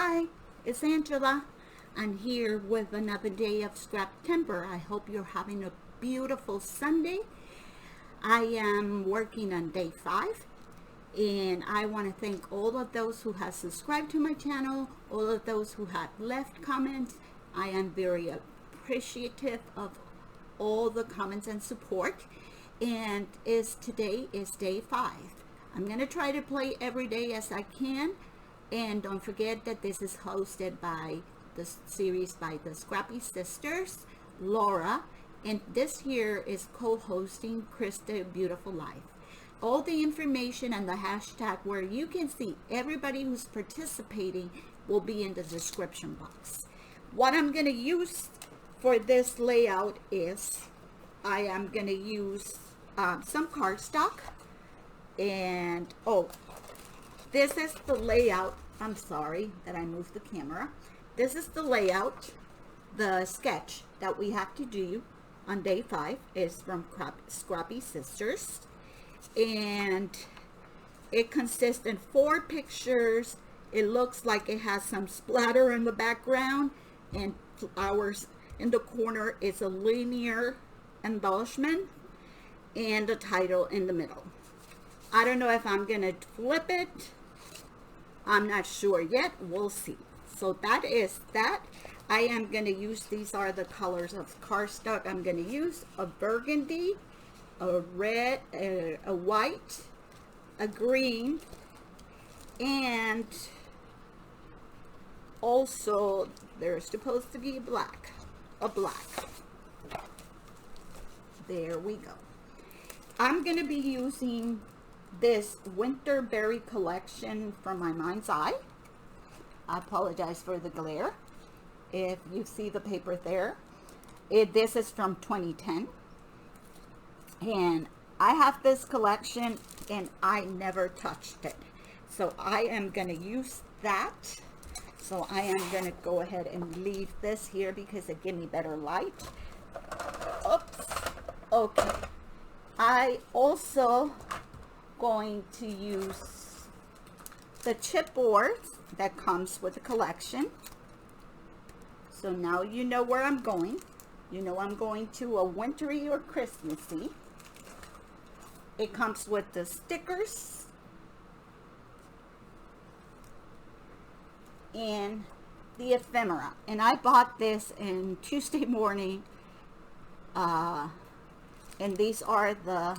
Hi, it's Angela. I'm here with another day of Scraptember. I hope you're having a beautiful Sunday. I am working on day 5, and I want to thank all of those who have subscribed to my channel, all of those who have left comments. I am very appreciative of all the comments and support, and today is day 5. I'm going to try to play every day as I can. And don't forget that this is hosted by the series by the Scrappy Sisters, Laura, and this here is co-hosting Krista Beautiful Life. All the information and the hashtag where you can see everybody who's participating will be in the description box. What I'm going to use for this layout is I am going to use some cardstock, and this is the layout. I'm sorry that I moved the camera. This is the layout, the sketch that we have to do on day 5 is from Scrappy Sisters. And it consists in 4 pictures. It looks like it has some splatter in the background and flowers in the corner. It's a linear embellishment and the title in the middle. I don't know if I'm gonna flip it. I'm not sure yet. We'll see. So that is that. I am gonna use, these are the colors of cardstock I'm gonna use: a burgundy, a red, a white, a green, and also there's supposed to be a black. There we go. I'm gonna be using this winter berry collection from my mind's eye. I apologize for the glare if you see the paper there. This is from 2010, and I have this collection and I never touched it, so I am going to use that. So I am going to go ahead and leave this here because it gives me better light. Oops. Okay. I also going to use the chipboard that comes with the collection. So now you know where I'm going. You know I'm going to a wintry or Christmassy. It comes with the stickers and the ephemera. And I bought this in Tuesday morning. And these are the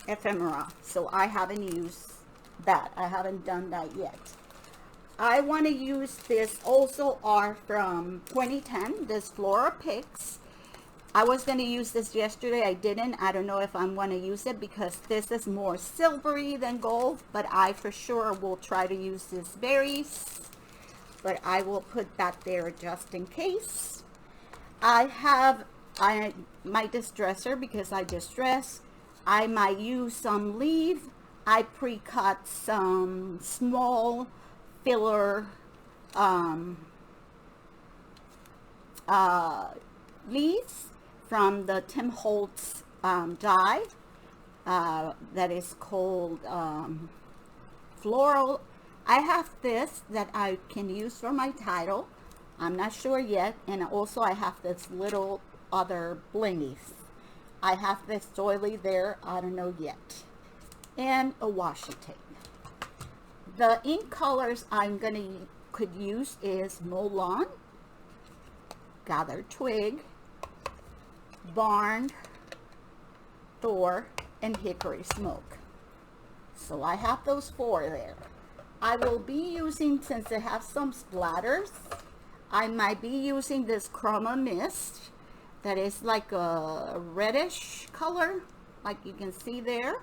ephemera, so I haven't used that. I haven't done that yet. I want to use this also are from 2010, this Flora Picks. I was going to use this yesterday. I didn't. I don't know if I'm going to use it because this is more silvery than gold, but I for sure will try to use this berries, but I will put that there just in case. I have my distresser because I distress. I might use some leaf. I pre-cut some small filler leaves from the Tim Holtz die that is called Floral. I have this that I can use for my title. I'm not sure yet. And also I have this little other blingies. I have this doily there, I don't know yet, and a washi tape. The ink colors I'm could use is Molan, Gathered Twig, Barn, Thor, and Hickory Smoke. So I have those 4 there. I will be using, since it has some splatters, I might be using this Chroma Mist that is like a reddish color, like you can see there.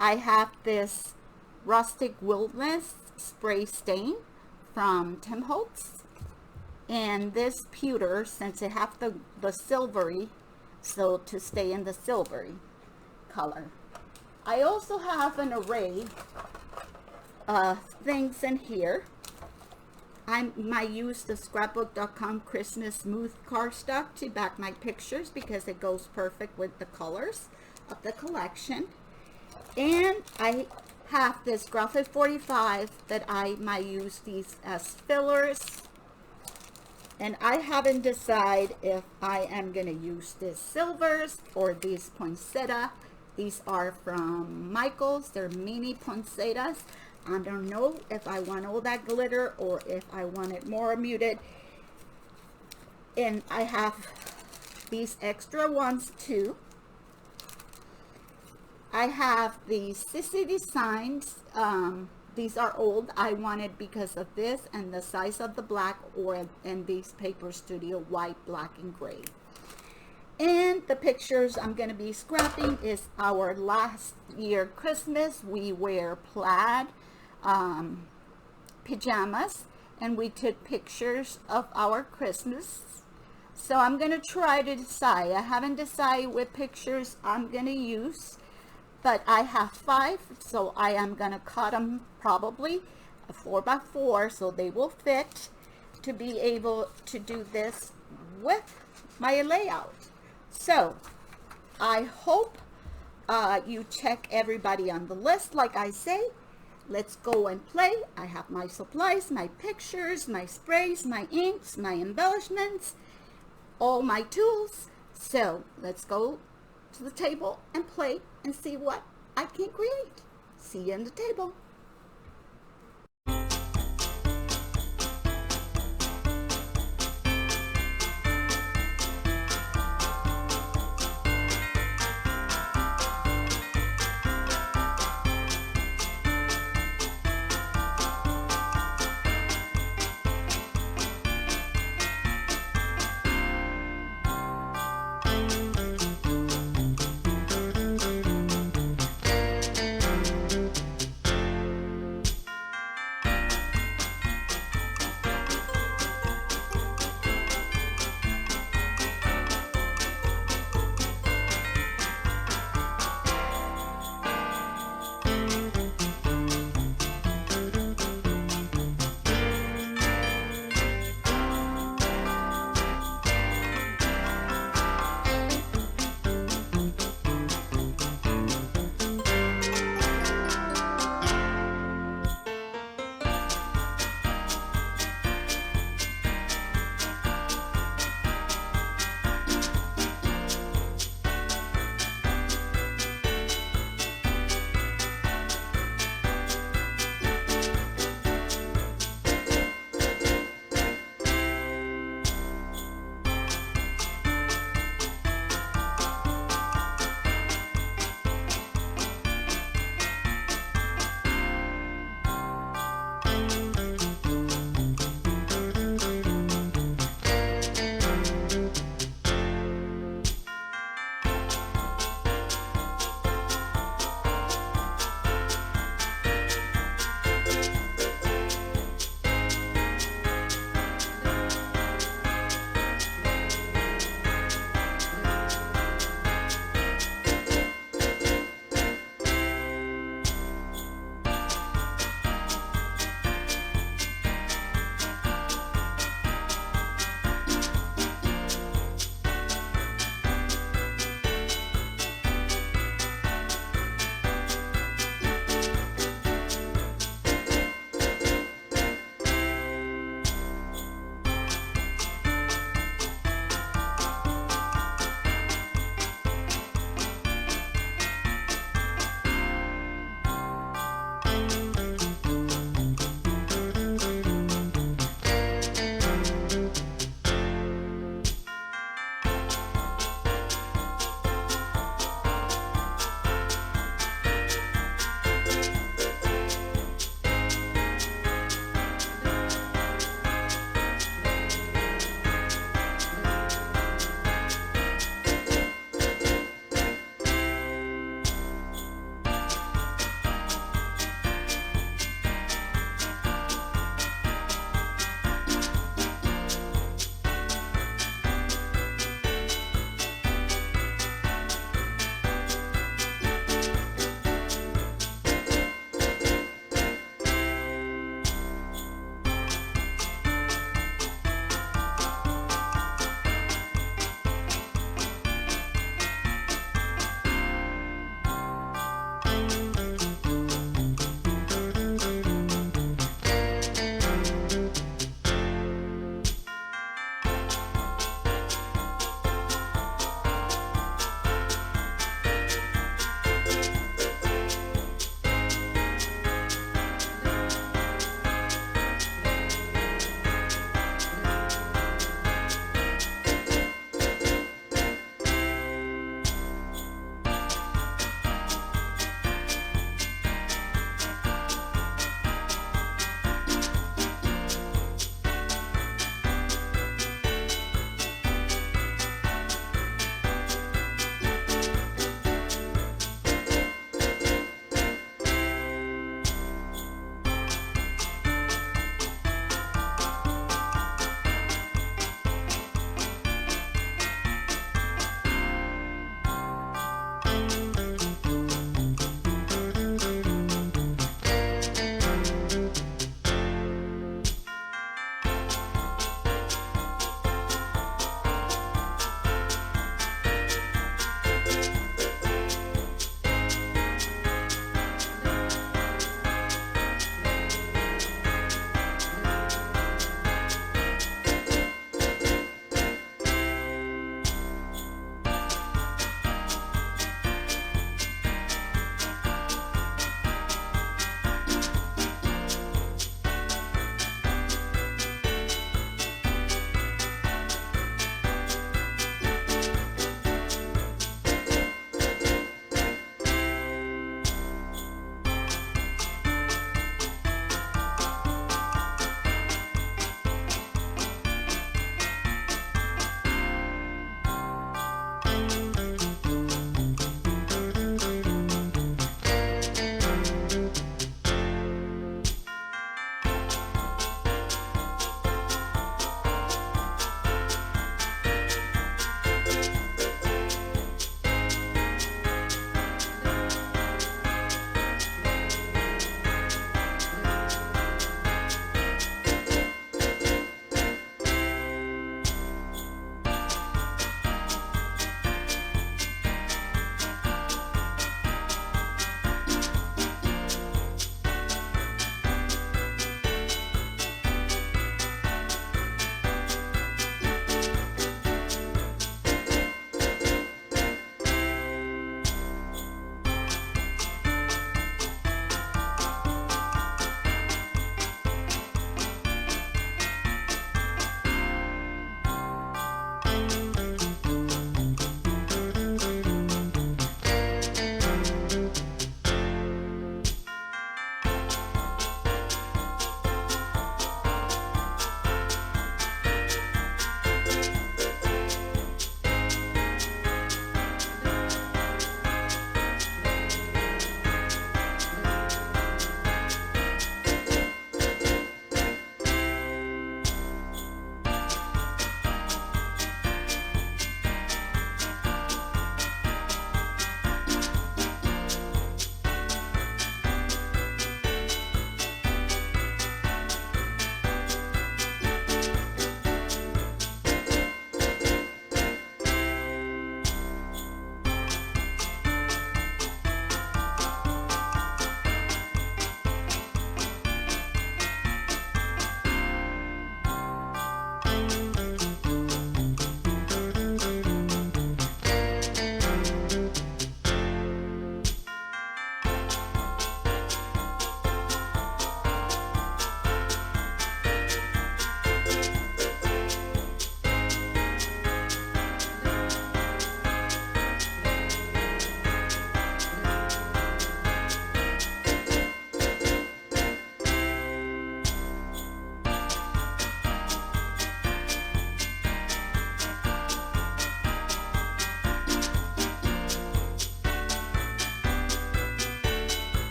I have this Rustic Wilderness Spray Stain from Tim Holtz, and this pewter, since it has the silvery, so to stay in the silvery color. I also have an array of things in here. I might use the scrapbook.com Christmas smooth cardstock to back my pictures because it goes perfect with the colors of the collection. And I have this graphic 45 that I might use these as fillers. And I haven't decided if I am going to use these silvers or these poinsettia. These are from Michael's. They're mini poinsettias. I don't know if I want all that glitter or if I want it more muted. And I have these extra ones too. I have the Sissy Designs. These are old. I wanted because of this and the size of the black, or in these Paper Studio white, black, and gray. And the pictures I'm going to be scrapping is our last year Christmas. We wear plaid pajamas, and we took pictures of our Christmas. So I'm going to try to decide. I haven't decided what pictures I'm going to use, but I have 5, so I am going to cut them probably a 4x4 so they will fit to be able to do this with my layout. So I hope you check everybody on the list. Like I say, let's go and play. I have my supplies, my pictures, my sprays, my inks, my embellishments, all my tools. So let's go to the table and play and see what I can create. See you on the table.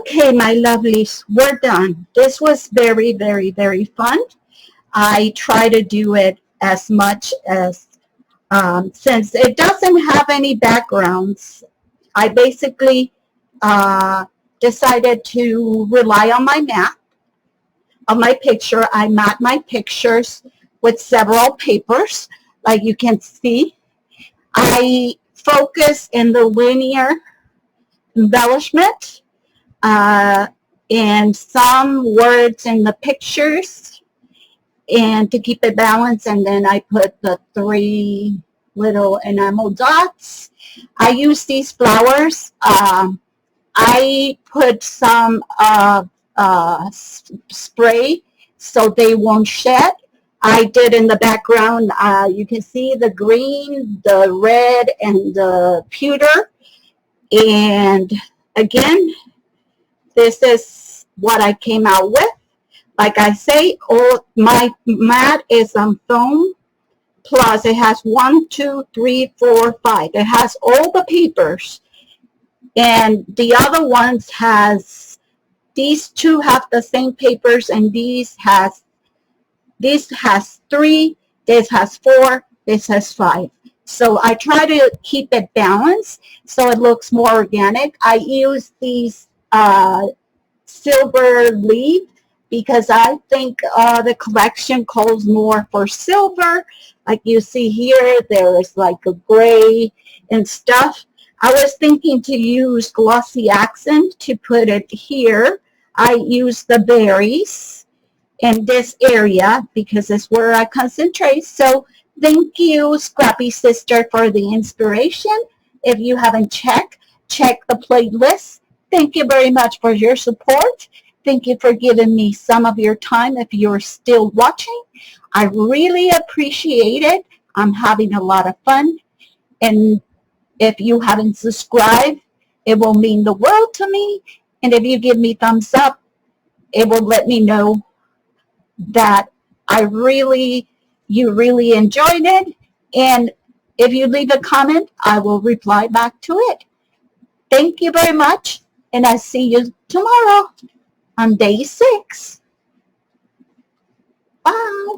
Okay, my lovelies, we're done. This was very, very, very fun. I try to do it as much as, since it doesn't have any backgrounds, I basically decided to rely on my mat, on my picture. I mat my pictures with several papers, like you can see. I focus in the linear embellishment and some words in the pictures, and to keep it balanced. And then I put the 3 little enamel dots. I use these flowers. I put some spray so they won't shed. I did in the background, you can see the green, the red, and the pewter. And again, this is what I came out with. Like I say, all my mat is on foam. Plus, it has 1, 2, 3, 4, 5. It has all the papers, and the other ones has, these 2 have the same papers, and this has 3. This has 4. This has 5. So I try to keep it balanced so it looks more organic. I use these silver leaf because I think the collection calls more for silver. Like you see here, there is like a gray and stuff. I was thinking to use glossy accent to put it here. I use the berries in this area because it's where I concentrate. So thank you, Scrappy Sister, for the inspiration. If you haven't check the playlist. Thank you very much for your support. Thank you for giving me some of your time if you're still watching. I really appreciate it. I'm having a lot of fun. And if you haven't subscribed, it will mean the world to me. And if you give me thumbs up, it will let me know that you really enjoyed it. And if you leave a comment, I will reply back to it. Thank you very much, and I'll see you tomorrow on day 6. Bye.